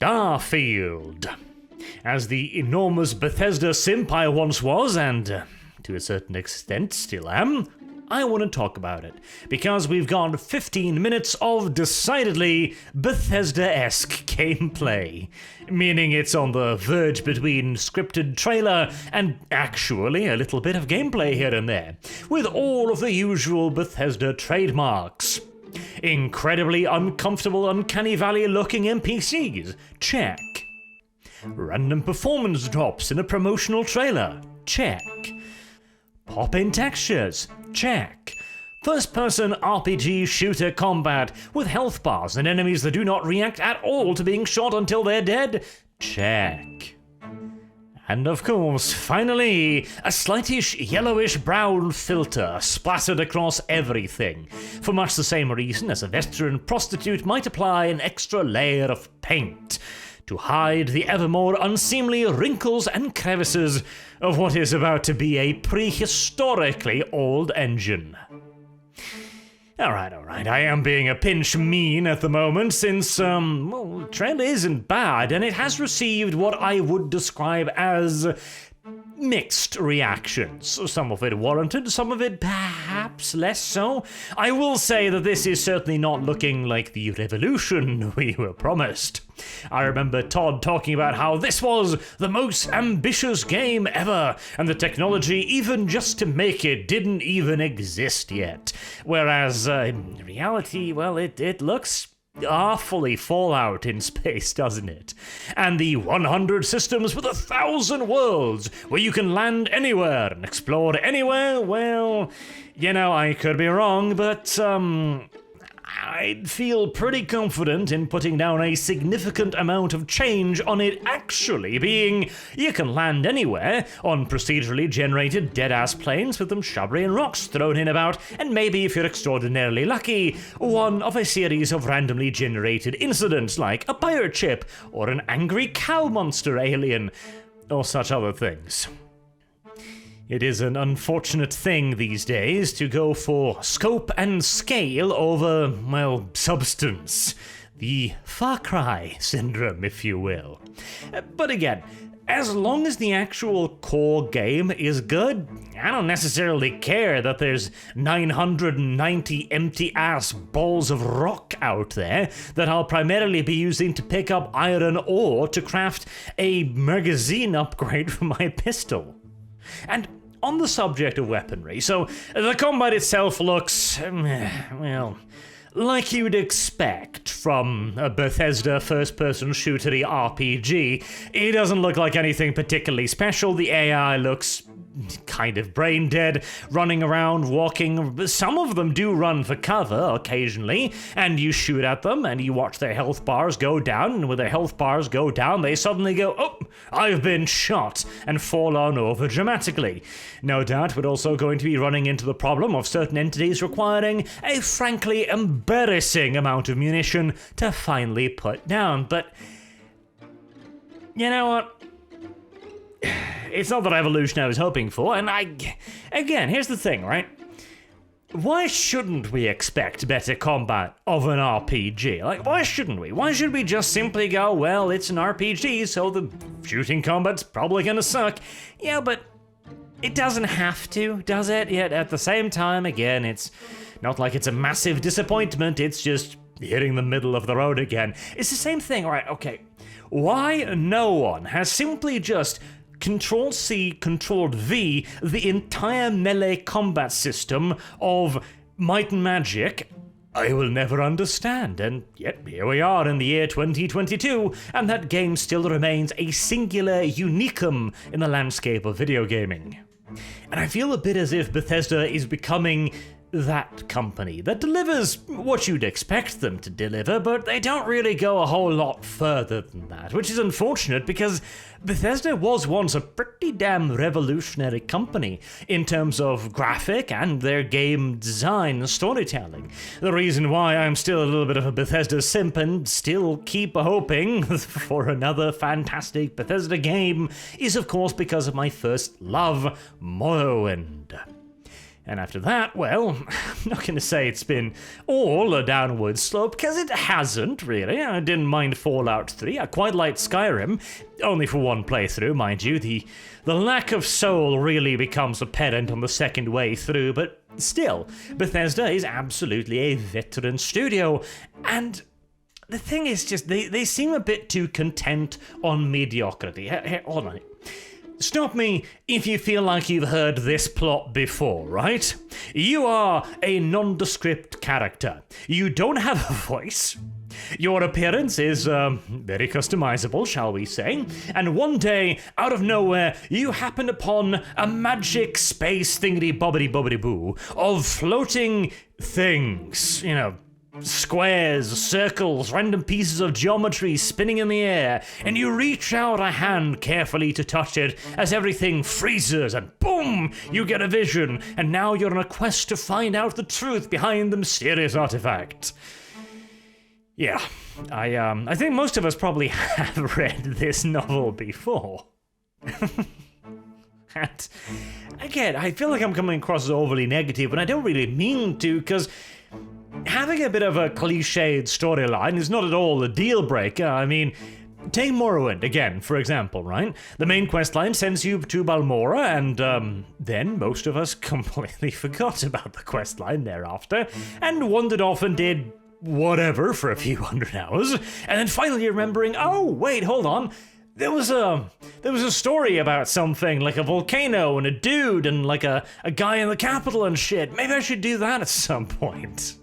Starfield. As the enormous Bethesda simp I once was, and to a certain extent still am, I want to talk about it, because we've got 15 minutes of decidedly Bethesda-esque gameplay, meaning it's on the verge between scripted trailer and actually a little bit of gameplay here and there, with all of the usual Bethesda trademarks. Incredibly uncomfortable, uncanny valley-looking NPCs, check. Random performance drops in a promotional trailer, check. Pop-in textures, check. First-person RPG shooter combat with health bars and enemies that do not react at all to being shot until they're dead, check. And of course, finally, a slightish yellowish-brown filter splattered across everything, for much the same reason as a Western prostitute might apply an extra layer of paint, to hide the ever more unseemly wrinkles and crevices of what is about to be a prehistorically old engine. Alright, I am being a pinch mean at the moment since, the trailer isn't bad and it has received what I would describe as mixed reactions. Some of it warranted, some of it perhaps less so. I will say that this is certainly not looking like the revolution we were promised. I remember Todd talking about how this was the most ambitious game ever, and the technology even just to make it didn't even exist yet. Whereas, in reality, well, it looks awfully Fallout in space, doesn't it? And the 100 systems with 1,000 worlds, where you can land anywhere and explore anywhere, well, I could be wrong, but, I'd feel pretty confident in putting down a significant amount of change on it actually being you can land anywhere on procedurally generated dead-ass planes with them shrubbery and rocks thrown in about, and maybe if you're extraordinarily lucky, one of a series of randomly generated incidents like a pirate ship or an angry cow monster alien or such other things. It is an unfortunate thing these days to go for scope and scale over, well, substance. The Far Cry syndrome, if you will. But again, as long as the actual core game is good, I don't necessarily care that there's 990 empty-ass balls of rock out there that I'll primarily be using to pick up iron ore to craft a magazine upgrade for my pistol. And on the subject of weaponry, so the combat itself looks, well, like you'd expect from a Bethesda first-person shootery RPG. It doesn't look like anything particularly special. The AI looks kind of brain dead, running around, walking. Some of them do run for cover occasionally, and you shoot at them and you watch their health bars go down, and when their health bars go down, they suddenly go, "Oh, I've been shot," and fall on over dramatically. No doubt we're also going to be running into the problem of certain entities requiring a frankly embarrassing amount of munition to finally put down, but you know what? It's not that evolution I was hoping for, and again, here's the thing, right? Why shouldn't we expect better combat of an RPG? Like, why shouldn't we? Why should we just simply go, well, it's an RPG, so the shooting combat's probably gonna suck? Yeah, but it doesn't have to, does it? Yet at the same time, again, it's not like it's a massive disappointment, it's just hitting the middle of the road again. It's the same thing, right? Okay, why no one has simply just Control-C, Control-V, the entire melee combat system of Might and Magic, I will never understand, and yet here we are in the year 2022, and that game still remains a singular unicum in the landscape of video gaming. And I feel a bit as if Bethesda is becoming that company that delivers what you'd expect them to deliver, but they don't really go a whole lot further than that, which is unfortunate because Bethesda was once a pretty damn revolutionary company in terms of graphic and their game design and storytelling. The reason why I'm still a little bit of a Bethesda simp and still keep hoping for another fantastic Bethesda game is of course because of my first love, Morrowind. And after that, well, I'm not going to say it's been all a downward slope, because it hasn't, really. I didn't mind Fallout 3. I quite liked Skyrim, only for one playthrough, mind you. The lack of soul really becomes apparent on the second way through, but still, Bethesda is absolutely a veteran studio, and the thing is just, they seem a bit too content on mediocrity. Hold on. Stop me if you feel like you've heard this plot before, right? You are a nondescript character. You don't have a voice. Your appearance is very customizable, shall we say, and one day, out of nowhere, you happen upon a magic space thingy-bobbity-bobbity-boo of floating things, you know, squares, circles, random pieces of geometry spinning in the air, and you reach out a hand carefully to touch it as everything freezes and boom, you get a vision, and now you're on a quest to find out the truth behind the mysterious artifact. Yeah, I think most of us probably have read this novel before. And again, I feel like I'm coming across as overly negative, and I don't really mean to, because having a bit of a cliched storyline is not at all a deal breaker. I mean, take Morrowind again, for example, right? The main questline sends you to Balmora, and then most of us completely forgot about the questline thereafter, and wandered off and did whatever for a few hundred hours, and then finally remembering, oh, wait, hold on. There was a story about something, like a volcano and a dude and like a guy in the capital and shit. Maybe I should do that at some point.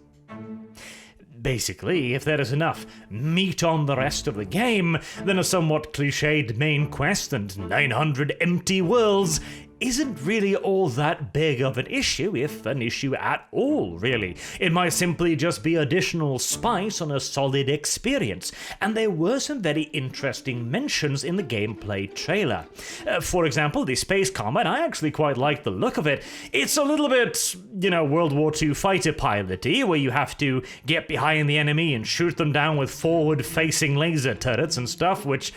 Basically, if there is enough meat on the rest of the game, then a somewhat cliched main quest and 900 empty worlds isn't really all that big of an issue, if an issue at all, really. It might simply just be additional spice on a solid experience, and there were some very interesting mentions in the gameplay trailer. For example, the space combat, I actually quite like the look of it. It's a little bit, World War II fighter pilot-y, where you have to get behind the enemy and shoot them down with forward-facing laser turrets and stuff, which,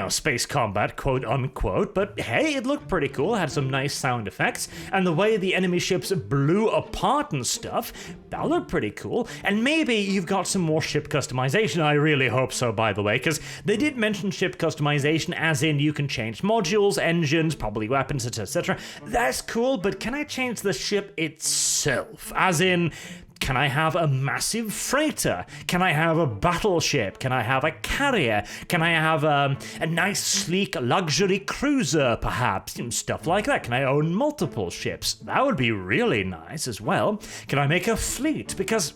space combat, quote unquote, but hey, it looked pretty cool, had some nice sound effects, and the way the enemy ships blew apart and stuff, that looked pretty cool, and maybe you've got some more ship customization. I really hope so, by the way, because they did mention ship customization as in you can change modules, engines, probably weapons, etc. That's cool, but can I change the ship itself? As in, can I have a massive freighter? Can I have a battleship? Can I have a carrier? Can I have a nice, sleek, luxury cruiser, perhaps? Stuff like that. Can I own multiple ships? That would be really nice as well. Can I make a fleet? Because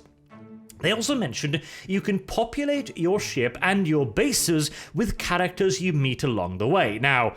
they also mentioned you can populate your ship and your bases with characters you meet along the way. Now,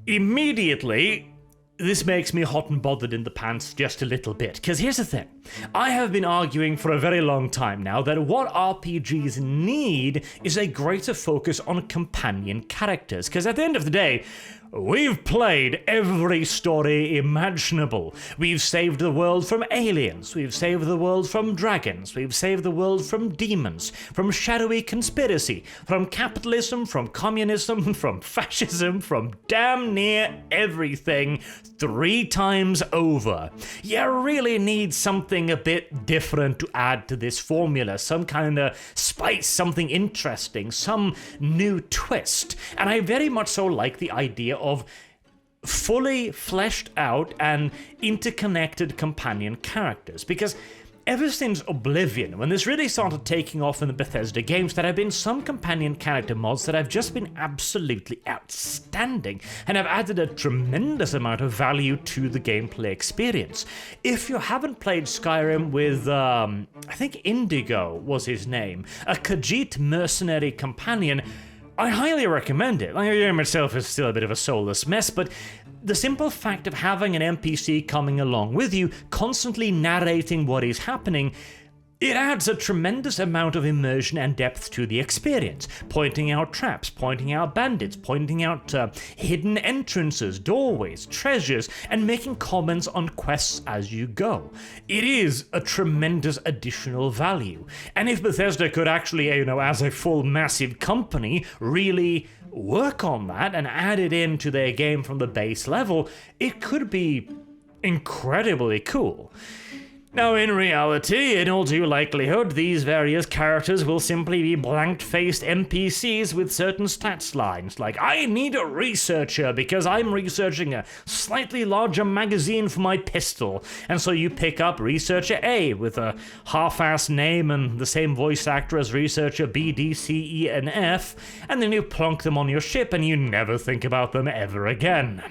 immediately, this makes me hot and bothered in the pants just a little bit, because here's the thing. I have been arguing for a very long time now that what RPGs need is a greater focus on companion characters, because at the end of the day, we've played every story imaginable. We've saved the world from aliens. We've saved the world from dragons. We've saved the world from demons, from shadowy conspiracy, from capitalism, from communism, from fascism, from damn near everything 3 times over. You really need something a bit different to add to this formula, some kind of spice, something interesting, some new twist. And I very much so like the idea of fully fleshed out and interconnected companion characters, because ever since Oblivion, when this really started taking off in the Bethesda games, there have been some companion character mods that have just been absolutely outstanding and have added a tremendous amount of value to the gameplay experience. If you haven't played Skyrim with, I think Indigo was his name, a Khajiit mercenary companion, I highly recommend it. The game itself is still a bit of a soulless mess, but the simple fact of having an NPC coming along with you, constantly narrating what is happening, it adds a tremendous amount of immersion and depth to the experience, pointing out traps, pointing out bandits, pointing out hidden entrances, doorways, treasures, and making comments on quests as you go. It is a tremendous additional value, and if Bethesda could actually, as a full massive company, really work on that and add it into their game from the base level, it could be incredibly cool. Now, in reality, in all due likelihood, these various characters will simply be blank-faced NPCs with certain stats lines, like, I need a researcher because I'm researching a slightly larger magazine for my pistol, and so you pick up Researcher A with a half-assed name and the same voice actor as Researcher B, D, C, E, and F, and then you plonk them on your ship and you never think about them ever again.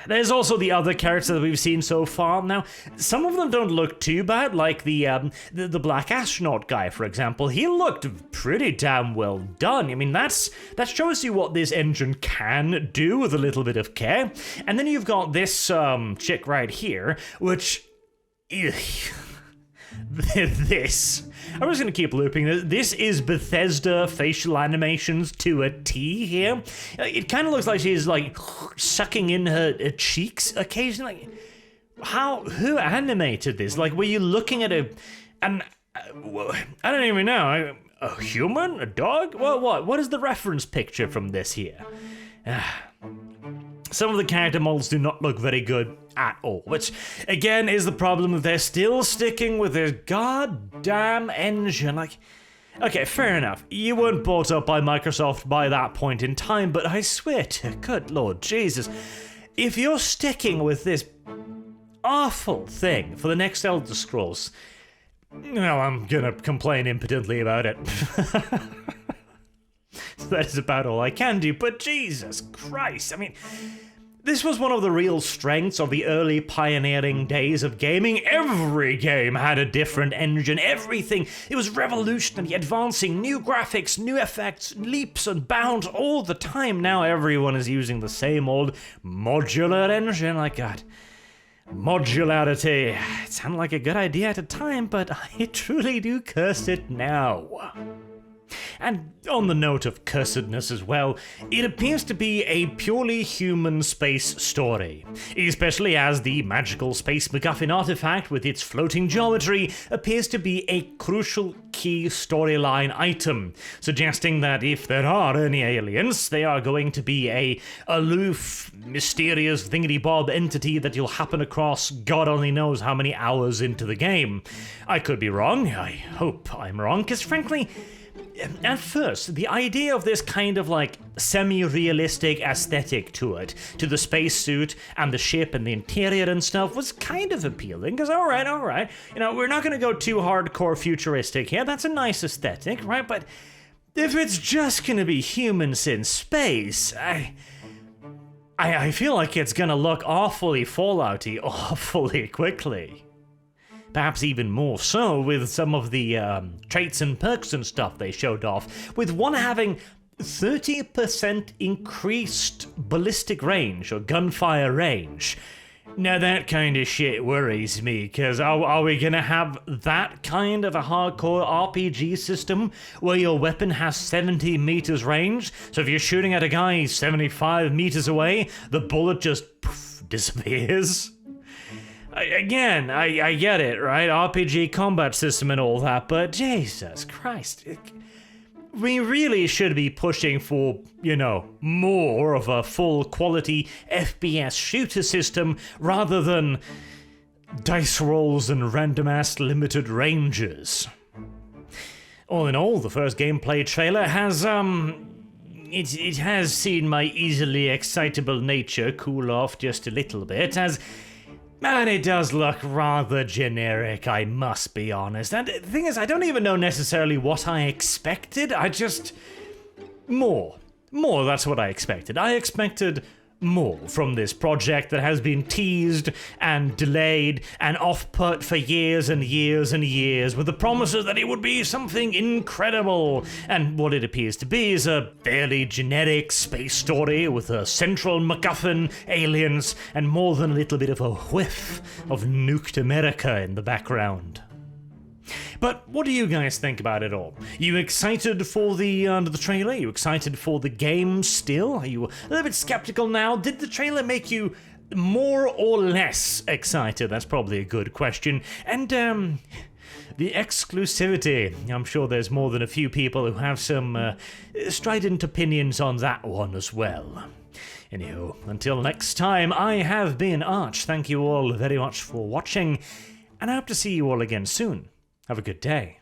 There's also the other characters that we've seen so far. Now, some of them don't look too bad, like the Black Astronaut guy, for example. He looked pretty damn well done. I mean, that shows you what this engine can do with a little bit of care. And then you've got this chick right here, which... this. I'm just gonna keep looping this. This is Bethesda facial animations to a T here. It kind of looks like she's like sucking in her cheeks occasionally. Who animated this? Like, were you looking at I don't even know. A human? A dog? What is the reference picture from this here? Some of the character models do not look very good at all, which, again, is the problem that they're still sticking with this goddamn engine. Like, okay, fair enough. You weren't bought up by Microsoft by that point in time, but I swear to good Lord Jesus, if you're sticking with this awful thing for the next Elder Scrolls, well, I'm gonna complain impotently about it. That is about all I can do, but Jesus Christ, I mean, this was one of the real strengths of the early pioneering days of gaming. Every game had a different engine, everything. It was revolutionary, advancing, new graphics, new effects, leaps and bounds all the time. Now everyone is using the same old modular engine. Like, God, modularity. It sounded like a good idea at a time, but I truly do curse it now. And on the note of cursedness as well, it appears to be a purely human space story, especially as the magical space MacGuffin artifact with its floating geometry appears to be a crucial key storyline item, suggesting that if there are any aliens, they are going to be a aloof, mysterious thingity-bob entity that you'll happen across God only knows how many hours into the game. I could be wrong, I hope I'm wrong, because frankly, at first, the idea of this kind of like semi-realistic aesthetic to it, to the spacesuit and the ship and the interior and stuff, was kind of appealing, because alright, you know, we're not going to go too hardcore futuristic here, that's a nice aesthetic, right? But if it's just going to be humans in space, I feel like it's going to look awfully Fallout-y awfully quickly. Perhaps even more so with some of the traits and perks and stuff they showed off, with one having 30% increased ballistic range or gunfire range. Now that kind of shit worries me, because are we gonna have that kind of a hardcore RPG system where your weapon has 70 meters range, so if you're shooting at a guy 75 meters away, the bullet just disappears? I get it, right? RPG combat system and all that, but Jesus Christ. We really should be pushing for, you know, more of a full quality FPS shooter system rather than dice rolls and random ass limited ranges. All in all, the first gameplay trailer has, it has seen my easily excitable nature cool off just a little bit, and it does look rather generic, I must be honest. And the thing is, I don't even know necessarily what I expected. More, that's what I expected. I expected more from this project that has been teased and delayed and off-put for years and years and years with the promises that it would be something incredible. And what it appears to be is a fairly generic space story with a central MacGuffin, aliens, and more than a little bit of a whiff of nuked America in the background. But what do you guys think about it all? You excited for the trailer? You excited for the game still? Are you a little bit skeptical now? Did the trailer make you more or less excited? That's probably a good question. And the exclusivity. I'm sure there's more than a few people who have some strident opinions on that one as well. Anywho, until next time, I have been Arch. Thank you all very much for watching, and I hope to see you all again soon. Have a good day.